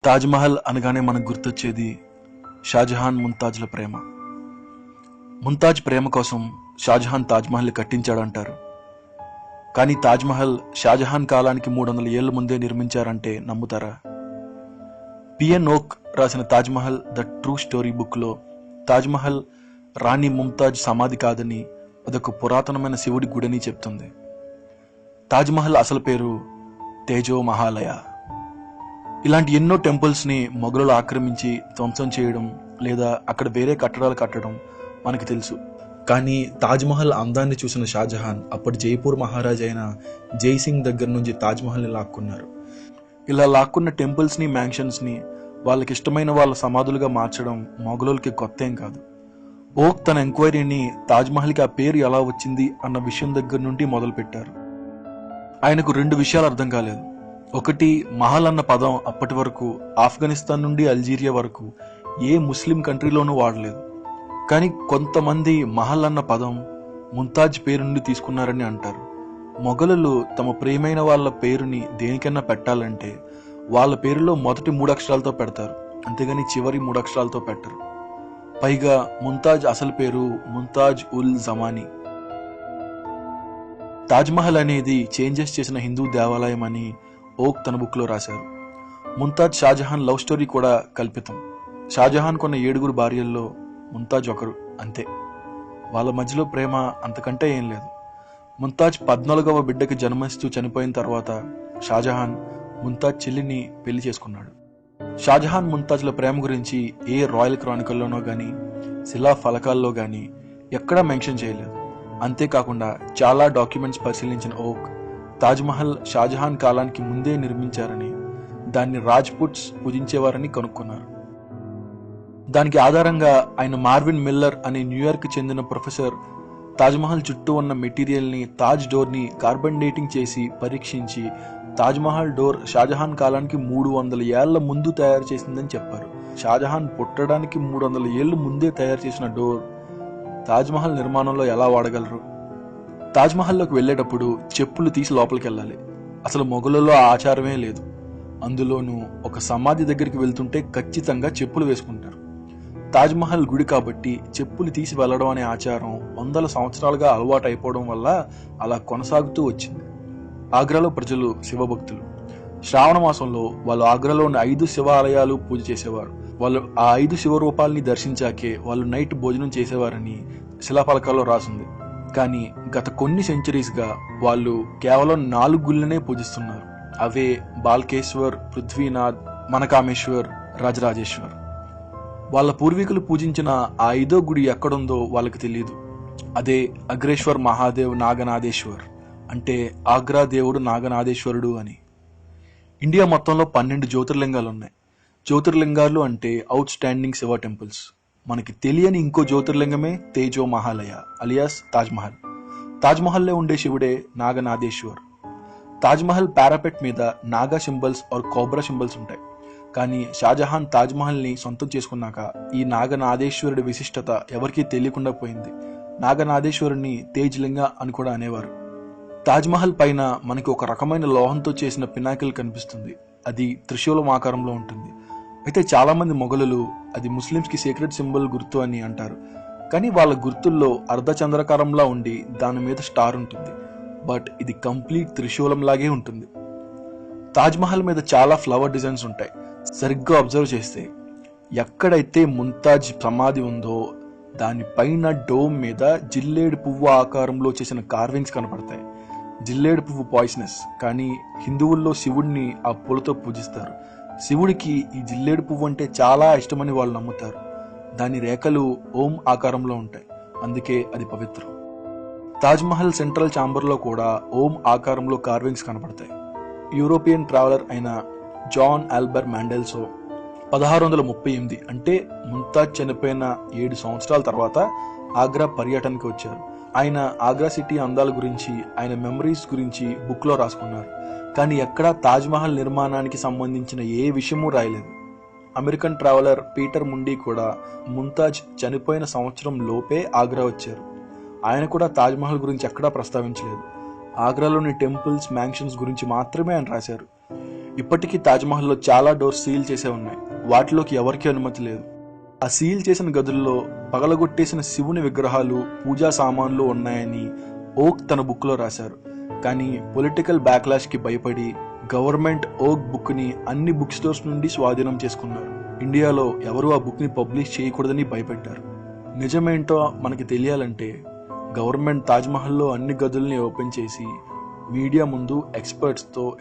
తాజ్మహల్ అనగానే మనకు గుర్తొచ్చేది షాజహాన్ ముంతాజ్ల ప్రేమ. ముంతాజ్ ప్రేమ కోసం షాజహాన్ తాజ్మహల్ కట్టించాడంటారు. కానీ తాజ్మహల్ షాజహాన్ కాలానికి 300 ఏళ్ల ముందే నిర్మించారంటే నమ్ముతారా? పిఎన్ ఓక్ రాసిన తాజ్మహల్ ద ట్రూ స్టోరీ బుక్లో తాజ్మహల్ రాణి ముంతాజ్ సమాధి కాదని, అదొక పురాతనమైన శివుడి గుడని చెప్తుంది. తాజ్మహల్ అసలు పేరు తేజో మహాలయ. ఇలాంటి ఎన్నో టెంపుల్స్ని మొఘలులు ఆక్రమించి ధ్వంసం చేయడం లేదా అక్కడ వేరే కట్టడాలు కట్టడం మనకు తెలుసు. కానీ తాజ్మహల్ అందాన్ని చూసిన షాజహాన్ అప్పటి జైపూర్ మహారాజు అయిన జైసింగ్ దగ్గర నుంచి తాజ్మహల్ని లాక్కున్నారు. ఇలా లాక్కున్న టెంపుల్స్ని మ్యాన్షన్స్ని వాళ్ళకి ఇష్టమైన వాళ్ళ సమాధులుగా మార్చడం మొఘలులకి కొత్త ఏం కాదు. ఓక్ తన ఎంక్వైరీని తాజ్మహల్కి ఆ పేరు ఎలా వచ్చింది అన్న విషయం దగ్గర నుండి మొదలుపెట్టారు. ఆయనకు 2 విషయాలు అర్థం కాలేదు. ఒకటి, మహల్ అన్న పదం అప్పటి వరకు ఆఫ్ఘనిస్తాన్ నుండి అల్జీరియా వరకు ఏ ముస్లిం కంట్రీలోనూ వాడలేదు. కానీ కొంతమంది మహల్ అన్న పదం ముంతాజ్ పేరు నుండి తీసుకున్నారని అంటారు. మొఘలులు తమ ప్రియమైన వాళ్ళ పేరుని దేనికైనా పెట్టాలంటే వాళ్ళ పేరులో మొదటి 3 అక్షరాలతో పెడతారు, అంతేగాని చివరి 3 అక్షరాలతో పెట్టరు. పైగా ముంతాజ్ అసలు పేరు ముంతాజ్ ఉల్ జమానీ. తాజ్మహల్ అనేది చేంజెస్ చేసిన హిందూ దేవాలయం అని ఓక్ తన బుక్లో రాశారు. ముంతాజ్ షాజహాన్ లవ్ స్టోరీ కూడా కల్పితం. షాజహాన్ కొన్న 7 భార్యల్లో ముంతాజ్ ఒకరు, అంతే. వాళ్ళ మధ్యలో ప్రేమ అంతకంటే ఏం లేదు. ముంతాజ్ 14వ బిడ్డకి జన్మనిస్తూ చనిపోయిన తర్వాత షాజహాన్ ముంతాజ్ చెల్లిని పెళ్లి చేసుకున్నాడు. షాజహాన్ ముంతాజ్ల ప్రేమ గురించి ఏ రాయల్ క్రానికల్లోనో గానీ శిలా ఫలకాల్లో గానీ ఎక్కడా మెన్షన్ చేయలేదు. అంతేకాకుండా చాలా డాక్యుమెంట్స్ పరిశీలించిన ఓక్ తాజ్మహల్ షాజహాన్ కాలానికి ముందే నిర్మించారని, దాన్ని రాజ్పుట్స్ పూజించేవారని కనుక్కున్నారు. దానికి ఆధారంగా ఆయన మార్విన్ మిల్లర్ అనే న్యూయార్క్ చెందిన ప్రొఫెసర్ తాజ్మహల్ చుట్టూ ఉన్న మెటీరియల్ని, తాజ్ డోర్ని కార్బన్ డేటింగ్ చేసి పరీక్షించి తాజ్మహల్ డోర్ షాజహాన్ కాలానికి 300 ఏళ్ల ముందు తయారు చేసిందని చెప్పారు. షాజహాన్ పుట్టడానికి 300 ఏళ్లు ముందే తయారు చేసిన డోర్ తాజ్మహల్ నిర్మాణంలో ఎలా వాడగలరు? తాజ్మహల్లోకి వెళ్ళేటప్పుడు చెప్పులు తీసి లోపలికి వెళ్ళాలి. అసలు మొఘలుల్లో ఆ ఆచారమే లేదు. అందులోనూ ఒక సమాధి దగ్గరికి వెళ్తుంటే ఖచ్చితంగా చెప్పులు వేసుకుంటారు. తాజ్మహల్ గుడి కాబట్టి చెప్పులు తీసి వెళ్ళడం అనే ఆచారం 100 సంవత్సరాలుగా అలవాటు అయిపోవడం వల్ల అలా కొనసాగుతూ వచ్చింది. ఆగ్రాలో ప్రజలు శివభక్తులు. శ్రావణ మాసంలో వాళ్ళు ఆగ్రాలో ఉన్న 5 శివాలయాలు పూజ చేసేవారు. వాళ్ళు ఆ 5 శివరూపాలని దర్శించాకే వాళ్ళు నైట్ భోజనం చేసేవారని శిలాఫలకాల్లో రాసింది. కానీ గత కొన్ని సెంచరీస్గా వాళ్ళు కేవలం 4 గుళ్ళనే పూజిస్తున్నారు. అవే బాల్కేశ్వర్, పృథ్వీనాథ్, మనకామేశ్వర్, రాజరాజేశ్వర్. వాళ్ళ పూర్వీకులు పూజించిన ఆ 5వ గుడి ఎక్కడుందో వాళ్ళకి తెలియదు. అదే అగ్రేశ్వర్ మహాదేవ్ నాగనాథేశ్వర్, అంటే ఆగ్రా దేవుడు నాగనాథేశ్వరుడు అని. ఇండియా మొత్తంలో 12 జ్యోతిర్లింగాలు ఉన్నాయి. జ్యోతిర్లింగాలు అంటే అవుట్ స్టాండింగ్ శివ టెంపుల్స్. మనకి తెలియని ఇంకో జ్యోతిర్లింగమే తేజో మహాలయ అలియాస్ తాజ్మహల్. తాజ్మహల్లో ఉండే శివుడే నాగనాథేశ్వర్. తాజ్మహల్ పారాపెట్ మీద naga symbols or cobra symbols ఉంటాయి. కానీ షాజహాన్ తాజ్మహల్ని సొంతం చేసుకున్నాక ఈ నాగనాథేశ్వరుడి విశిష్టత ఎవరికీ తెలియకుండా పోయింది. నాగనాథేశ్వరుని తేజ్లింగ అని కూడా అనేవారు. తాజ్మహల్ పైన మనకి ఒక రకమైన లోహంతో చేసిన పినాకిల్ కనిపిస్తుంది. అది త్రిశూలం ఆకారంలో ఉంటుంది. అయితే చాలా మంది మొఘలులు అది ముస్లిమ్స్కి సీక్రెట్ సింబల్ గుర్తు అని అంటారు. కానీ వాళ్ళ గుర్తుల్లో అర్ధచంద్రకారంలా ఉండి దాని మీద స్టార్ ఉంటుంది. బట్ ఇది కంప్లీట్ త్రిశూలం లాగే ఉంటుంది. తాజ్మహల్ మీద చాలా ఫ్లవర్ డిజైన్స్ ఉంటాయి. సరిగ్గా అబ్జర్వ్ చేస్తే ఎక్కడైతే ముంతాజ్ సమాధి ఉందో దానిపైన డోమ్ మీద జిల్లేడు పువ్వు ఆకారంలో చేసిన కార్వింగ్స్ కనపడతాయి. జిల్లేడు పువ్వు పాయిజనస్, కానీ హిందువుల్లో శివుడిని ఆ పూలతో పూజిస్తారు. శివుడికి ఈ జిల్లేడు పువ్వు అంటే చాలా ఇష్టమని వాళ్ళు నమ్ముతారు. దాని రేఖలు ఓం ఆకారంలో ఉంటాయి, అందుకే అది పవిత్రం. తాజ్మహల్ సెంట్రల్ ఛాంబర్లో కూడా ఓం ఆకారంలో కార్వింగ్స్ కనపడతాయి. యూరోపియన్ ట్రావెలర్ అయిన జాన్ ఆల్బర్ మాండెల్సో 1638 అంటే ముంతాజ్ చనిపోయిన 7 సంవత్సరాల తర్వాత ఆగ్రా పర్యటనకి వచ్చారు. ఆయన ఆగ్రా సిటీ అందాల గురించి, ఆయన మెమరీస్ గురించి బుక్లో రాసుకున్నారు. కానీ ఎక్కడా తాజ్మహల్ నిర్మాణానికి సంబంధించిన ఏ విషయమూ రాయలేదు. అమెరికన్ ట్రావెలర్ పీటర్ ముండీ కూడా ముంతాజ్ చనిపోయిన సంవత్సరం లోపే ఆగ్రా వచ్చారు. ఆయన కూడా తాజ్మహల్ గురించి ఎక్కడా ప్రస్తావించలేదు. ఆగ్రాలోని టెంపుల్స్, మ్యాన్షన్స్ గురించి మాత్రమే ఆయన రాశారు. ఇప్పటికీ తాజ్మహల్లో చాలా డోర్స్ సీల్ చేసే ఉన్నాయి. వాటిలోకి ఎవరికీ అనుమతి లేదు. ఆ సీల్ చేసిన గదుల్లో పగలగొట్టేసిన శివుని విగ్రహాలు, పూజా సామాన్లు ఉన్నాయని ఓక్ తన బుక్లో రాశారు. కానీ పొలిటికల్ బ్యాక్లాష్ కి భయపడి గవర్నమెంట్ ఓక్ బుక్ ని అన్ని బుక్ స్టోర్స్ నుండి స్వాధీనం చేసుకున్నారు. ఇండియాలో ఎవరు ఆ బుక్ ని పబ్లిష్ చేయకూడదని భయపెట్టారు. నిజమేంటో మనకి తెలియాలంటే గవర్నమెంట్ తాజ్మహల్లో అన్ని గదుల్ని ఓపెన్ చేసి మీడియా ముందు ఎక్స్పర్ట్స్తో